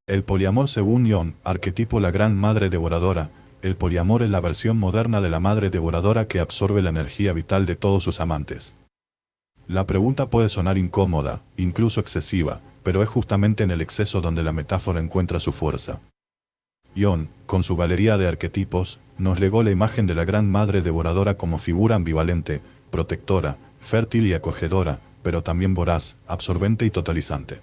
El poliamor según Jung, arquetipo la gran madre devoradora. El poliamor es la versión moderna de la madre devoradora que absorbe la energía vital de todos sus amantes. La pregunta puede sonar incómoda, incluso excesiva, pero es justamente en el exceso donde la metáfora encuentra su fuerza. Jung, con su galería de arquetipos, nos legó la imagen de la gran madre devoradora como figura ambivalente, protectora, fértil y acogedora, pero también voraz, absorbente y totalizante.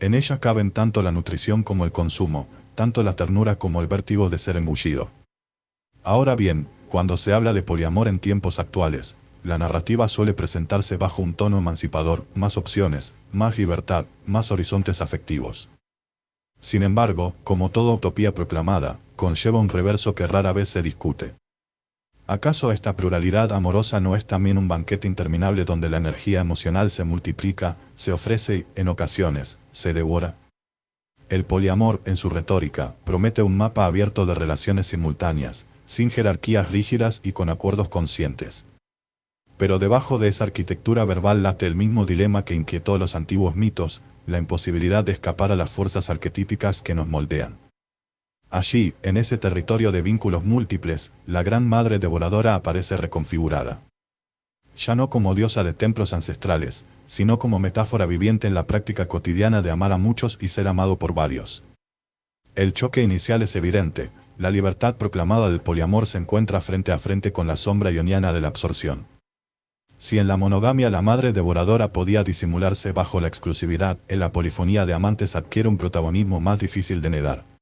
En ella caben tanto la nutrición como el consumo, tanto la ternura como el vértigo de ser engullido. Ahora bien, cuando se habla de poliamor en tiempos actuales, la narrativa suele presentarse bajo un tono emancipador, más opciones, más libertad, más horizontes afectivos. Sin embargo, como toda utopía proclamada, conlleva un reverso que rara vez se discute. ¿Acaso esta pluralidad amorosa no es también un banquete interminable donde la energía emocional se multiplica, se ofrece y, en ocasiones, se devora? El poliamor, en su retórica, promete un mapa abierto de relaciones simultáneas, sin jerarquías rígidas y con acuerdos conscientes. Pero debajo de esa arquitectura verbal late el mismo dilema que inquietó a los antiguos mitos, la imposibilidad de escapar a las fuerzas arquetípicas que nos moldean. Allí, en ese territorio de vínculos múltiples, la gran madre devoradora aparece reconfigurada. Ya no como diosa de templos ancestrales, sino como metáfora viviente en la práctica cotidiana de amar a muchos y ser amado por varios. El choque inicial es evidente, la libertad proclamada del poliamor se encuentra frente a frente con la sombra ioniana de la absorción. Si en la monogamia la madre devoradora podía disimularse bajo la exclusividad, en la polifonía de amantes adquiere un protagonismo más difícil de nedar.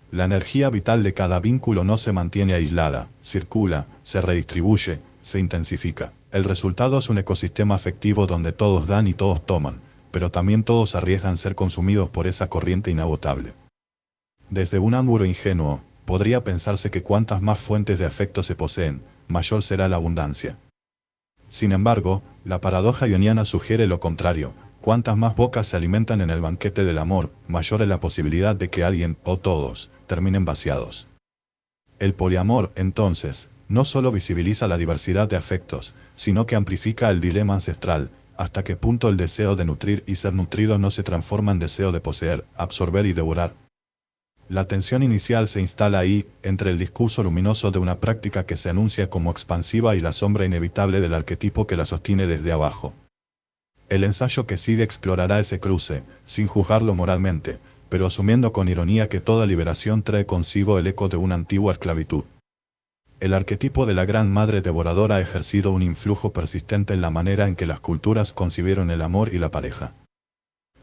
La energía vital de cada vínculo no se mantiene aislada, circula, se redistribuye, se intensifica. El resultado es un ecosistema afectivo donde todos dan y todos toman, pero también todos arriesgan ser consumidos por esa corriente inagotable. Desde un ángulo ingenuo, podría pensarse que cuantas más fuentes de afecto se poseen, mayor será la abundancia. Sin embargo, la paradoja ioniana sugiere lo contrario. Cuantas más bocas se alimentan en el banquete del amor, mayor es la posibilidad de que alguien, o todos, terminen vaciados. El poliamor, entonces, no solo visibiliza la diversidad de afectos, sino que amplifica el dilema ancestral, hasta qué punto el deseo de nutrir y ser nutrido no se transforma en deseo de poseer, absorber y devorar. La tensión inicial se instala ahí, entre el discurso luminoso de una práctica que se anuncia como expansiva y la sombra inevitable del arquetipo que la sostiene desde abajo. El ensayo que sigue explorará ese cruce, sin juzgarlo moralmente, pero asumiendo con ironía que toda liberación trae consigo el eco de una antigua esclavitud. El arquetipo de la gran madre devoradora ha ejercido un influjo persistente en la manera en que las culturas concibieron el amor y la pareja.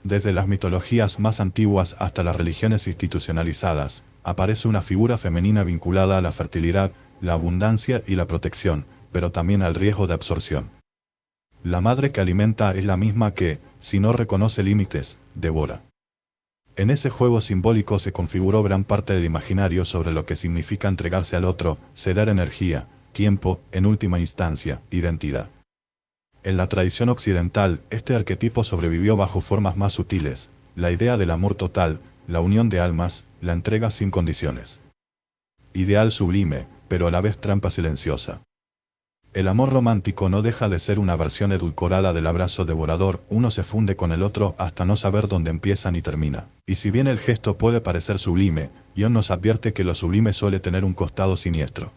Desde las mitologías más antiguas hasta las religiones institucionalizadas, aparece una figura femenina vinculada a la fertilidad, la abundancia y la protección, pero también al riesgo de absorción. La madre que alimenta es la misma que, si no reconoce límites, devora. En ese juego simbólico se configuró gran parte del imaginario sobre lo que significa entregarse al otro, ceder energía, tiempo, en última instancia, identidad. En la tradición occidental, este arquetipo sobrevivió bajo formas más sutiles, la idea del amor total, la unión de almas, la entrega sin condiciones. Ideal sublime, pero a la vez trampa silenciosa. El amor romántico no deja de ser una versión edulcorada del abrazo devorador, uno se funde con el otro hasta no saber dónde empieza ni termina. Y si bien el gesto puede parecer sublime, Jung nos advierte que lo sublime suele tener un costado siniestro.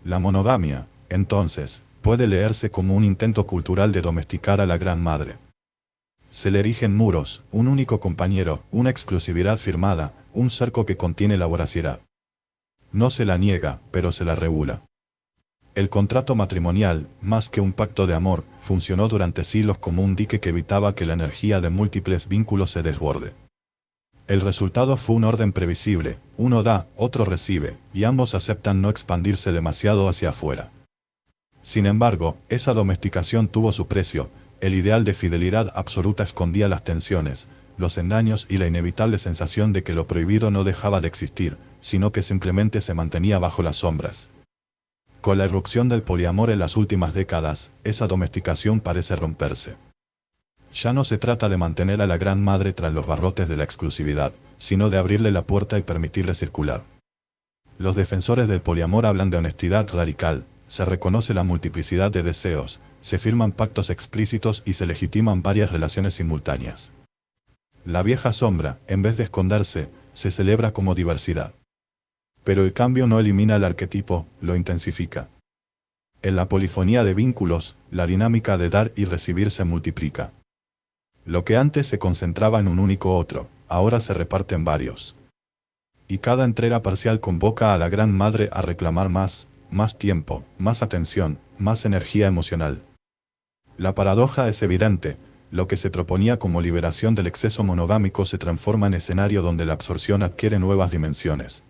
La monogamia, entonces, puede leerse como un intento cultural de domesticar a la gran madre. Se le erigen muros, un único compañero, una exclusividad firmada, un cerco que contiene la voracidad. No se la niega, pero se la regula. El contrato matrimonial, más que un pacto de amor, funcionó durante siglos como un dique que evitaba que la energía de múltiples vínculos se desborde. El resultado fue un orden previsible, uno da, otro recibe, y ambos aceptan no expandirse demasiado hacia afuera. Sin embargo, esa domesticación tuvo su precio, el ideal de fidelidad absoluta escondía las tensiones, los engaños y la inevitable sensación de que lo prohibido no dejaba de existir, sino que simplemente se mantenía bajo las sombras. Con la irrupción del poliamor en las últimas décadas, esa domesticación parece romperse. Ya no se trata de mantener a la gran madre tras los barrotes de la exclusividad, sino de abrirle la puerta y permitirle circular. Los defensores del poliamor hablan de honestidad radical, se reconoce la multiplicidad de deseos, se firman pactos explícitos y se legitiman varias relaciones simultáneas. La vieja sombra, en vez de esconderse, se celebra como diversidad. Pero el cambio no elimina el arquetipo, lo intensifica. En la polifonía de vínculos, la dinámica de dar y recibir se multiplica. Lo que antes se concentraba en un único otro, ahora se reparte en varios. Y cada entrega parcial convoca a la Gran Madre a reclamar más tiempo, más atención, más energía emocional. La paradoja es evidente: lo que se proponía como liberación del exceso monogámico se transforma en escenario donde la absorción adquiere nuevas dimensiones.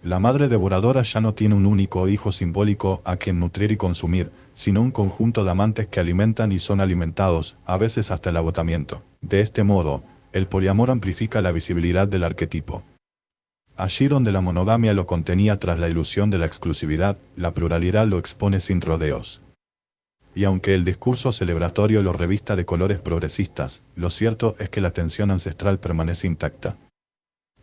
La madre devoradora ya no tiene un único hijo simbólico a quien nutrir y consumir, sino un conjunto de amantes que alimentan y son alimentados, a veces hasta el agotamiento. De este modo, el poliamor amplifica la visibilidad del arquetipo. Allí donde la monogamia lo contenía tras la ilusión de la exclusividad, la pluralidad lo expone sin rodeos. Y aunque el discurso celebratorio lo revista de colores progresistas, lo cierto es que la tensión ancestral permanece intacta.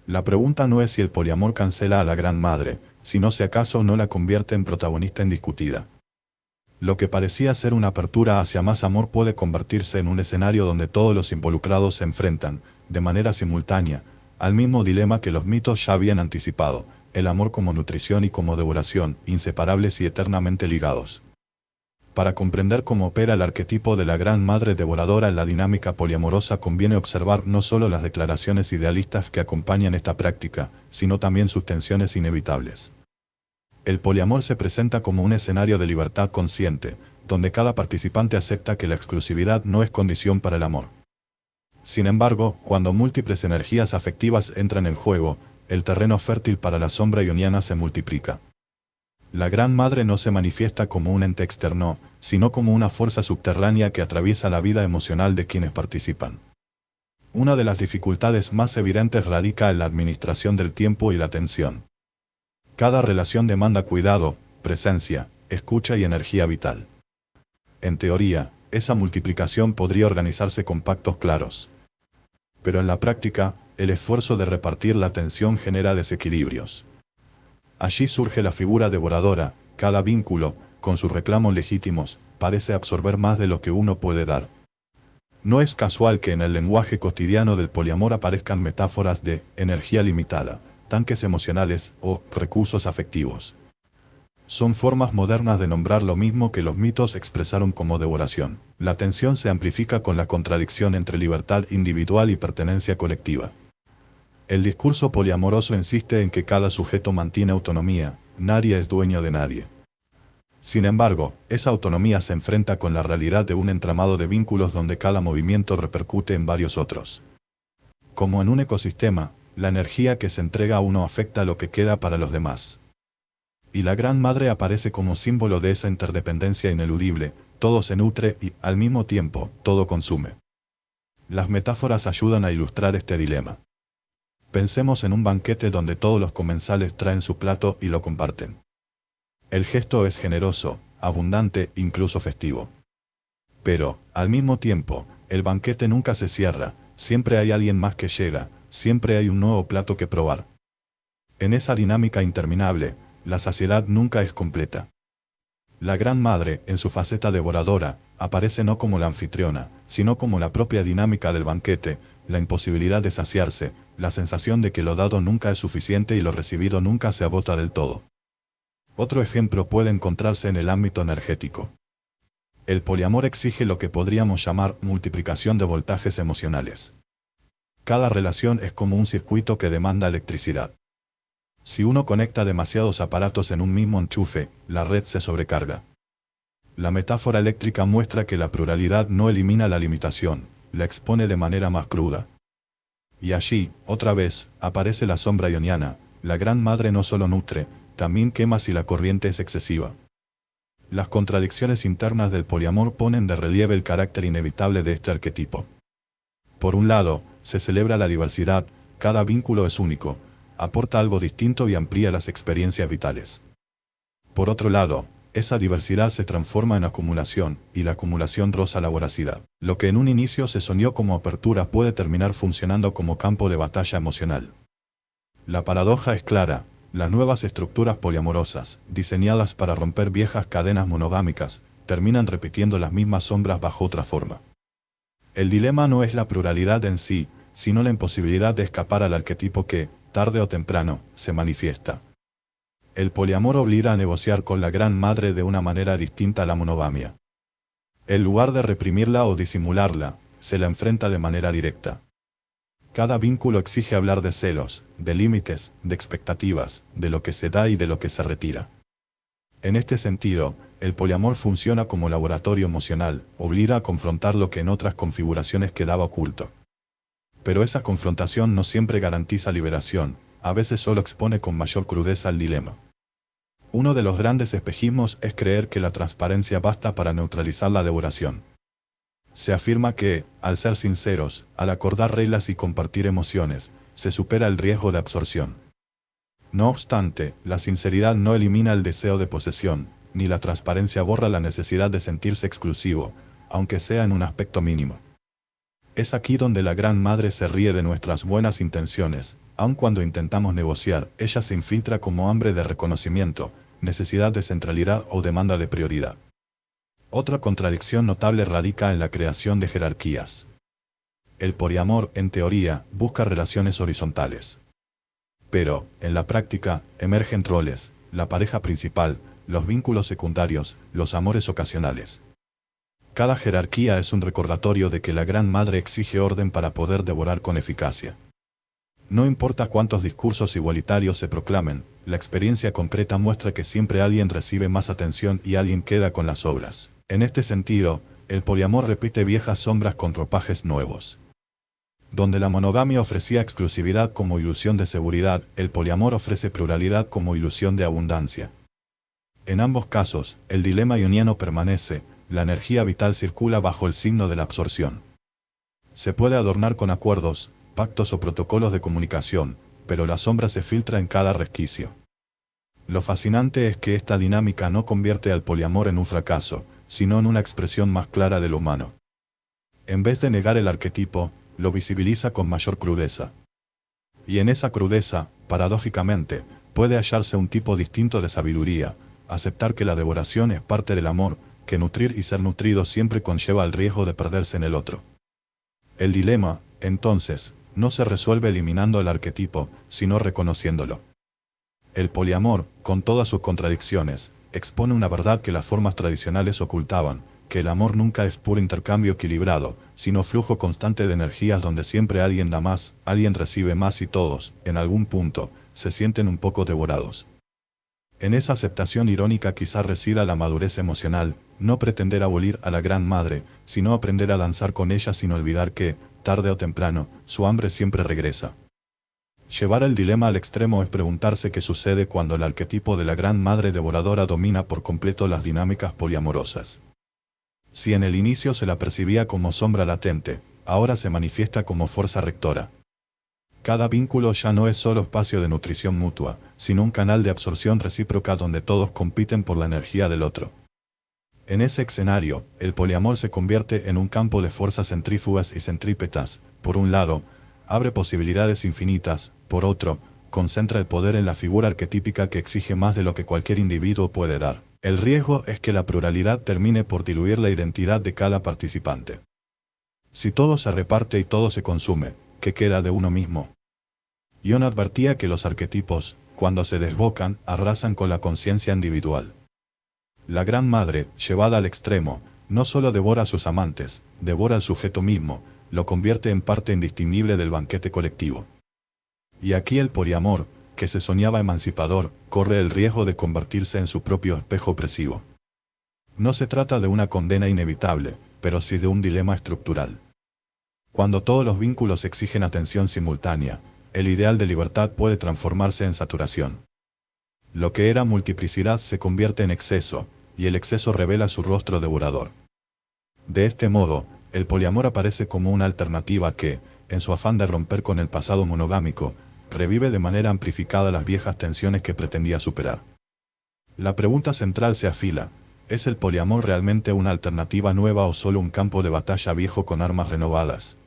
La pregunta no es si el poliamor cancela a la Gran Madre, sino si acaso no la convierte en protagonista indiscutida. Lo que parecía ser una apertura hacia más amor puede convertirse en un escenario donde todos los involucrados se enfrentan, de manera simultánea, al mismo dilema que los mitos ya habían anticipado: el amor como nutrición y como devoración, inseparables y eternamente ligados. Para comprender cómo opera el arquetipo de la Gran Madre devoradora en la dinámica poliamorosa conviene observar no solo las declaraciones idealistas que acompañan esta práctica, sino también sus tensiones inevitables. El poliamor se presenta como un escenario de libertad consciente, donde cada participante acepta que la exclusividad no es condición para el amor. Sin embargo, cuando múltiples energías afectivas entran en juego, el terreno fértil para la sombra ioniana se multiplica. La Gran Madre no se manifiesta como un ente externo, sino como una fuerza subterránea que atraviesa la vida emocional de quienes participan. Una de las dificultades más evidentes radica en la administración del tiempo y la atención. Cada relación demanda cuidado, presencia, escucha y energía vital. En teoría, esa multiplicación podría organizarse con pactos claros. Pero en la práctica, el esfuerzo de repartir la atención genera desequilibrios. Allí surge la figura devoradora: cada vínculo, con sus reclamos legítimos, parece absorber más de lo que uno puede dar. No es casual que en el lenguaje cotidiano del poliamor aparezcan metáforas de energía limitada, tanques emocionales o recursos afectivos. Son formas modernas de nombrar lo mismo que los mitos expresaron como devoración. La tensión se amplifica con la contradicción entre libertad individual y pertenencia colectiva. El discurso poliamoroso insiste en que cada sujeto mantiene autonomía, nadie es dueño de nadie. Sin embargo, esa autonomía se enfrenta con la realidad de un entramado de vínculos donde cada movimiento repercute en varios otros. Como en un ecosistema, la energía que se entrega a uno afecta a lo que queda para los demás. Y la Gran Madre aparece como símbolo de esa interdependencia ineludible: todo se nutre y, al mismo tiempo, todo consume. Las metáforas ayudan a ilustrar este dilema. Pensemos en un banquete donde todos los comensales traen su plato y lo comparten. El gesto es generoso, abundante, incluso festivo. Pero, al mismo tiempo, el banquete nunca se cierra, siempre hay alguien más que llega, siempre hay un nuevo plato que probar. En esa dinámica interminable, la saciedad nunca es completa. La Gran Madre, en su faceta devoradora, aparece no como la anfitriona, sino como la propia dinámica del banquete: la imposibilidad de saciarse, la sensación de que lo dado nunca es suficiente y lo recibido nunca se agota del todo. Otro ejemplo puede encontrarse en el ámbito energético. El poliamor exige lo que podríamos llamar multiplicación de voltajes emocionales. Cada relación es como un circuito que demanda electricidad. Si uno conecta demasiados aparatos en un mismo enchufe, la red se sobrecarga. La metáfora eléctrica muestra que la pluralidad no elimina la limitación, la expone de manera más cruda. Y allí, otra vez, aparece la sombra ioniana: la Gran Madre no solo nutre, también quema si la corriente es excesiva. Las contradicciones internas del poliamor ponen de relieve el carácter inevitable de este arquetipo. Por un lado, se celebra la diversidad: cada vínculo es único, aporta algo distinto y amplía las experiencias vitales. Por otro lado, esa diversidad se transforma en acumulación, y la acumulación roza la voracidad. Lo que en un inicio se soñó como apertura puede terminar funcionando como campo de batalla emocional. La paradoja es clara: las nuevas estructuras poliamorosas, diseñadas para romper viejas cadenas monogámicas, terminan repitiendo las mismas sombras bajo otra forma. El dilema no es la pluralidad en sí, sino la imposibilidad de escapar al arquetipo que, tarde o temprano, se manifiesta. El poliamor obliga a negociar con la Gran Madre de una manera distinta a la monogamia. En lugar de reprimirla o disimularla, se la enfrenta de manera directa. Cada vínculo exige hablar de celos, de límites, de expectativas, de lo que se da y de lo que se retira. En este sentido, el poliamor funciona como laboratorio emocional, obliga a confrontar lo que en otras configuraciones quedaba oculto. Pero esa confrontación no siempre garantiza liberación, a veces solo expone con mayor crudeza el dilema. Uno de los grandes espejismos es creer que la transparencia basta para neutralizar la devoración. Se afirma que, al ser sinceros, al acordar reglas y compartir emociones, se supera el riesgo de absorción. No obstante, la sinceridad no elimina el deseo de posesión, ni la transparencia borra la necesidad de sentirse exclusivo, aunque sea en un aspecto mínimo. Es aquí donde la Gran Madre se ríe de nuestras buenas intenciones, aun cuando intentamos negociar, ella se infiltra como hambre de reconocimiento, necesidad de centralidad o demanda de prioridad. Otra contradicción notable radica en la creación de jerarquías. El poliamor, en teoría, busca relaciones horizontales. Pero, en la práctica, emergen roles, la pareja principal, los vínculos secundarios, los amores ocasionales. Cada jerarquía es un recordatorio de que la Gran Madre exige orden para poder devorar con eficacia. No importa cuántos discursos igualitarios se proclamen, la experiencia concreta muestra que siempre alguien recibe más atención y alguien queda con las obras. En este sentido, el poliamor repite viejas sombras con ropajes nuevos. Donde la monogamia ofrecía exclusividad como ilusión de seguridad, el poliamor ofrece pluralidad como ilusión de abundancia. En ambos casos, el dilema ioniano permanece, la energía vital circula bajo el signo de la absorción. Se puede adornar con acuerdos, pactos o protocolos de comunicación, pero la sombra se filtra en cada resquicio. Lo fascinante es que esta dinámica no convierte al poliamor en un fracaso, sino en una expresión más clara de lo humano. En vez de negar el arquetipo, lo visibiliza con mayor crudeza. Y en esa crudeza, paradójicamente, puede hallarse un tipo distinto de sabiduría, aceptar que la devoración es parte del amor, que nutrir y ser nutrido siempre conlleva el riesgo de perderse en el otro. El dilema, entonces, no se resuelve eliminando el arquetipo, sino reconociéndolo. El poliamor, con todas sus contradicciones, expone una verdad que las formas tradicionales ocultaban, que el amor nunca es puro intercambio equilibrado, sino flujo constante de energías donde siempre alguien da más, alguien recibe más y todos, en algún punto, se sienten un poco devorados. En esa aceptación irónica quizá resida la madurez emocional, no pretender abolir a la Gran Madre, sino aprender a danzar con ella sin olvidar que, tarde o temprano, su hambre siempre regresa. Llevar el dilema al extremo es preguntarse qué sucede cuando el arquetipo de la Gran Madre devoradora domina por completo las dinámicas poliamorosas. Si en el inicio se la percibía como sombra latente, ahora se manifiesta como fuerza rectora. Cada vínculo ya no es solo espacio de nutrición mutua, sino un canal de absorción recíproca donde todos compiten por la energía del otro. En ese escenario, el poliamor se convierte en un campo de fuerzas centrífugas y centrípetas. Por un lado, abre posibilidades infinitas, por otro, concentra el poder en la figura arquetípica que exige más de lo que cualquier individuo puede dar. El riesgo es que la pluralidad termine por diluir la identidad de cada participante. Si todo se reparte y todo se consume, ¿qué queda de uno mismo? Ion advertía que los arquetipos, cuando se desbocan, arrasan con la conciencia individual. La Gran Madre, llevada al extremo, no solo devora a sus amantes, devora al sujeto mismo, lo convierte en parte indistinguible del banquete colectivo. Y aquí el poliamor, que se soñaba emancipador, corre el riesgo de convertirse en su propio espejo opresivo. No se trata de una condena inevitable, pero sí de un dilema estructural. Cuando todos los vínculos exigen atención simultánea, el ideal de libertad puede transformarse en saturación. Lo que era multiplicidad se convierte en exceso, y el exceso revela su rostro devorador. De este modo, el poliamor aparece como una alternativa que, en su afán de romper con el pasado monogámico, revive de manera amplificada las viejas tensiones que pretendía superar. La pregunta central se afila: ¿es el poliamor realmente una alternativa nueva o solo un campo de batalla viejo con armas renovadas?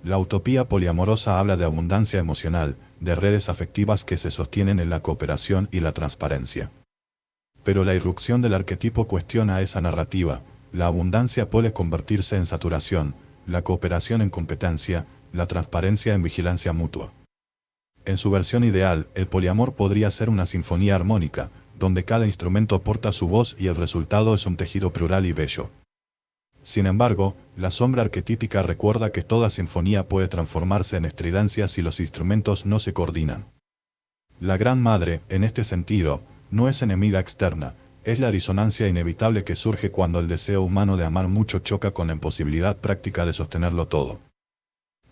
La utopía poliamorosa habla de abundancia emocional, de redes afectivas que se sostienen en la cooperación y la transparencia. Pero la irrupción del arquetipo cuestiona esa narrativa. La abundancia puede convertirse en saturación, la cooperación en competencia, la transparencia en vigilancia mutua. En su versión ideal, el poliamor podría ser una sinfonía armónica, donde cada instrumento aporta su voz y el resultado es un tejido plural y bello. Sin embargo, la sombra arquetípica recuerda que toda sinfonía puede transformarse en estridencia si los instrumentos no se coordinan. La Gran Madre, en este sentido, no es enemiga externa, es la disonancia inevitable que surge cuando el deseo humano de amar mucho choca con la imposibilidad práctica de sostenerlo todo.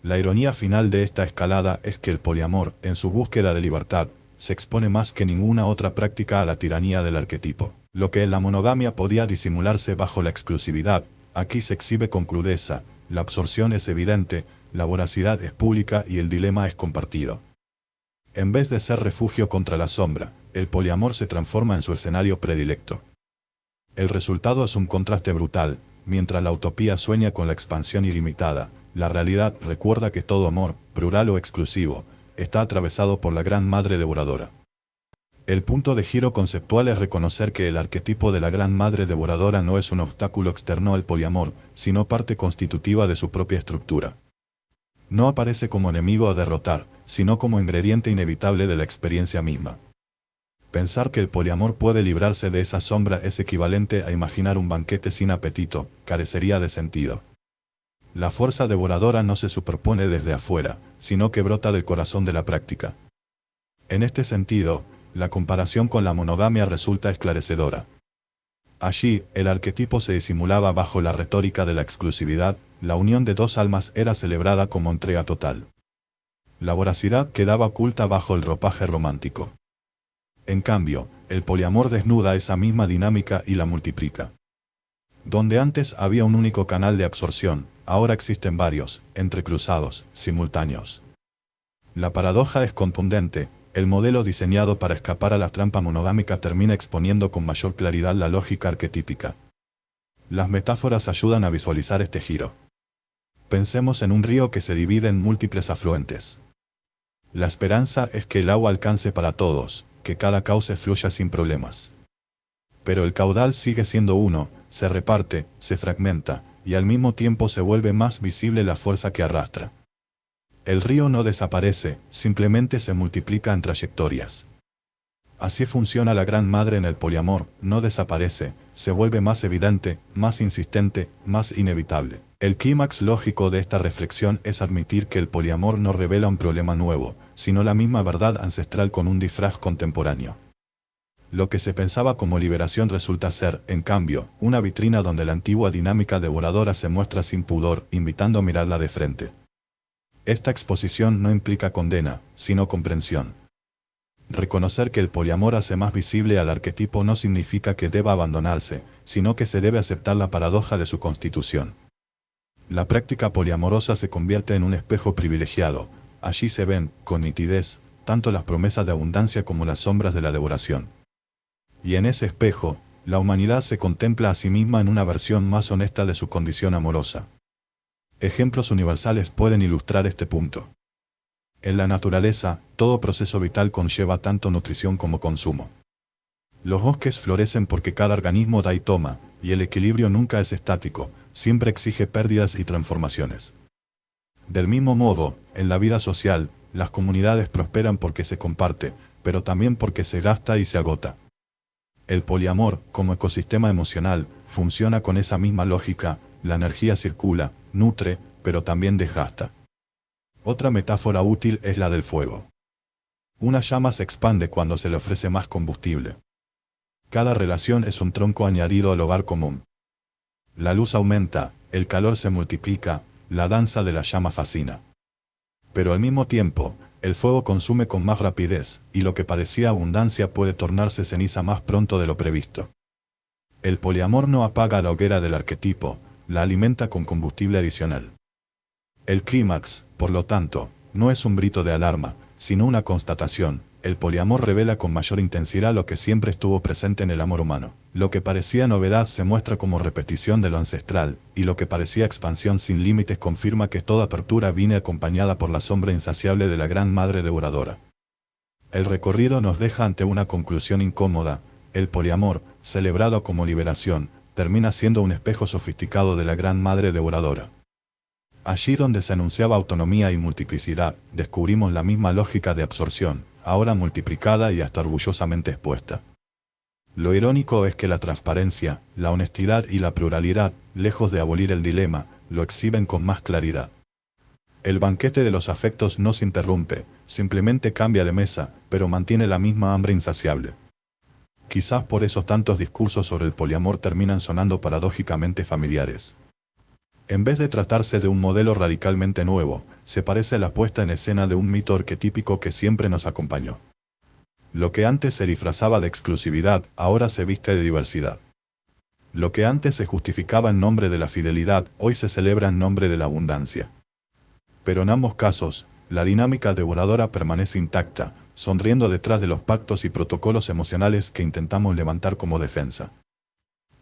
La ironía final de esta escalada es que el poliamor, en su búsqueda de libertad, se expone más que ninguna otra práctica a la tiranía del arquetipo. Lo que en la monogamia podía disimularse bajo la exclusividad, aquí se exhibe con crudeza, la absorción es evidente, la voracidad es pública y el dilema es compartido. En vez de ser refugio contra la sombra, el poliamor se transforma en su escenario predilecto. El resultado es un contraste brutal, mientras la utopía sueña con la expansión ilimitada, la realidad recuerda que todo amor, plural o exclusivo, está atravesado por la Gran Madre Devoradora. El punto de giro conceptual es reconocer que el arquetipo de la Gran Madre Devoradora no es un obstáculo externo al poliamor, sino parte constitutiva de su propia estructura. No aparece como enemigo a derrotar, sino como ingrediente inevitable de la experiencia misma. Pensar que el poliamor puede librarse de esa sombra es equivalente a imaginar un banquete sin apetito, carecería de sentido. La fuerza devoradora no se superpone desde afuera, sino que brota del corazón de la práctica. En este sentido, la comparación con la monogamia resulta esclarecedora. Allí, el arquetipo se disimulaba bajo la retórica de la exclusividad, la unión de dos almas era celebrada como entrega total. La voracidad quedaba oculta bajo el ropaje romántico. En cambio, el poliamor desnuda esa misma dinámica y la multiplica. Donde antes había un único canal de absorción, ahora existen varios, entrecruzados, simultáneos. La paradoja es contundente, el modelo diseñado para escapar a la trampa monogámica termina exponiendo con mayor claridad la lógica arquetípica. Las metáforas ayudan a visualizar este giro. Pensemos en un río que se divide en múltiples afluentes. La esperanza es que el agua alcance para todos, que cada cauce fluya sin problemas. Pero el caudal sigue siendo uno, se reparte, se fragmenta, y al mismo tiempo se vuelve más visible la fuerza que arrastra. El río no desaparece, simplemente se multiplica en trayectorias. Así funciona la Gran Madre en el poliamor, no desaparece, se vuelve más evidente, más insistente, más inevitable. El clímax lógico de esta reflexión es admitir que el poliamor no revela un problema nuevo, sino la misma verdad ancestral con un disfraz contemporáneo. Lo que se pensaba como liberación resulta ser, en cambio, una vitrina donde la antigua dinámica devoradora se muestra sin pudor, invitando a mirarla de frente. Esta exposición no implica condena, sino comprensión. Reconocer que el poliamor hace más visible al arquetipo no significa que deba abandonarse, sino que se debe aceptar la paradoja de su constitución. La práctica poliamorosa se convierte en un espejo privilegiado, allí se ven, con nitidez, tanto las promesas de abundancia como las sombras de la devoración. Y en ese espejo, la humanidad se contempla a sí misma en una versión más honesta de su condición amorosa. Ejemplos universales pueden ilustrar este punto. En la naturaleza, todo proceso vital conlleva tanto nutrición como consumo. Los bosques florecen porque cada organismo da y toma, y el equilibrio nunca es estático, siempre exige pérdidas y transformaciones. Del mismo modo, en la vida social, las comunidades prosperan porque se comparte, pero también porque se gasta y se agota. El poliamor, como ecosistema emocional, funciona con esa misma lógica, la energía circula, nutre, pero también desgasta. Otra metáfora útil es la del fuego. Una llama se expande cuando se le ofrece más combustible. Cada relación es un tronco añadido al hogar común. La luz aumenta, el calor se multiplica, la danza de la llama fascina. Pero al mismo tiempo, el fuego consume con más rapidez, y lo que parecía abundancia puede tornarse ceniza más pronto de lo previsto. El poliamor no apaga la hoguera del arquetipo, la alimenta con combustible adicional. El clímax, por lo tanto, no es un grito de alarma, sino una constatación. El poliamor revela con mayor intensidad lo que siempre estuvo presente en el amor humano. Lo que parecía novedad se muestra como repetición de lo ancestral, y lo que parecía expansión sin límites confirma que toda apertura viene acompañada por la sombra insaciable de la Gran Madre Devoradora. El recorrido nos deja ante una conclusión incómoda. El poliamor, celebrado como liberación, termina siendo un espejo sofisticado de la Gran Madre Devoradora. Allí donde se anunciaba autonomía y multiplicidad, descubrimos la misma lógica de absorción, ahora multiplicada y hasta orgullosamente expuesta. Lo irónico es que la transparencia, la honestidad y la pluralidad, lejos de abolir el dilema, lo exhiben con más claridad. El banquete de los afectos no se interrumpe, simplemente cambia de mesa, pero mantiene la misma hambre insaciable. Quizás por eso tantos discursos sobre el poliamor terminan sonando paradójicamente familiares. En vez de tratarse de un modelo radicalmente nuevo, se parece a la puesta en escena de un mito arquetípico que siempre nos acompañó. Lo que antes se disfrazaba de exclusividad, ahora se viste de diversidad. Lo que antes se justificaba en nombre de la fidelidad, hoy se celebra en nombre de la abundancia. Pero en ambos casos, la dinámica devoradora permanece intacta, sonriendo detrás de los pactos y protocolos emocionales que intentamos levantar como defensa.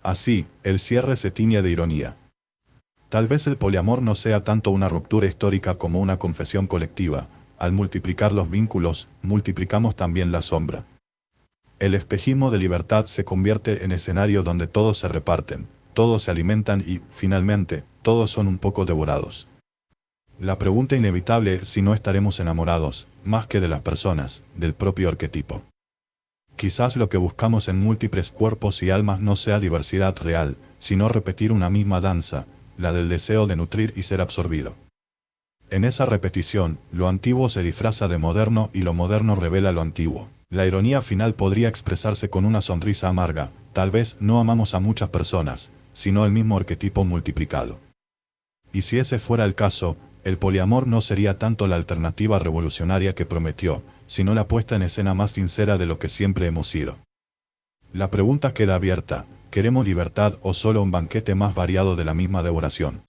Así, el cierre se tiñe de ironía. Tal vez el poliamor no sea tanto una ruptura histórica como una confesión colectiva. Al multiplicar los vínculos, multiplicamos también la sombra. El espejismo de libertad se convierte en escenario donde todos se reparten, todos se alimentan y, finalmente, todos son un poco devorados. La pregunta inevitable es si no estaremos enamorados, más que de las personas, del propio arquetipo. Quizás lo que buscamos en múltiples cuerpos y almas no sea diversidad real, sino repetir una misma danza, la del deseo de nutrir y ser absorbido. En esa repetición, lo antiguo se disfraza de moderno y lo moderno revela lo antiguo. La ironía final podría expresarse con una sonrisa amarga. Tal vez no amamos a muchas personas, sino el mismo arquetipo multiplicado. Y si ese fuera el caso, el poliamor no sería tanto la alternativa revolucionaria que prometió, sino la puesta en escena más sincera de lo que siempre hemos sido. La pregunta queda abierta: ¿queremos libertad o solo un banquete más variado de la misma devoración?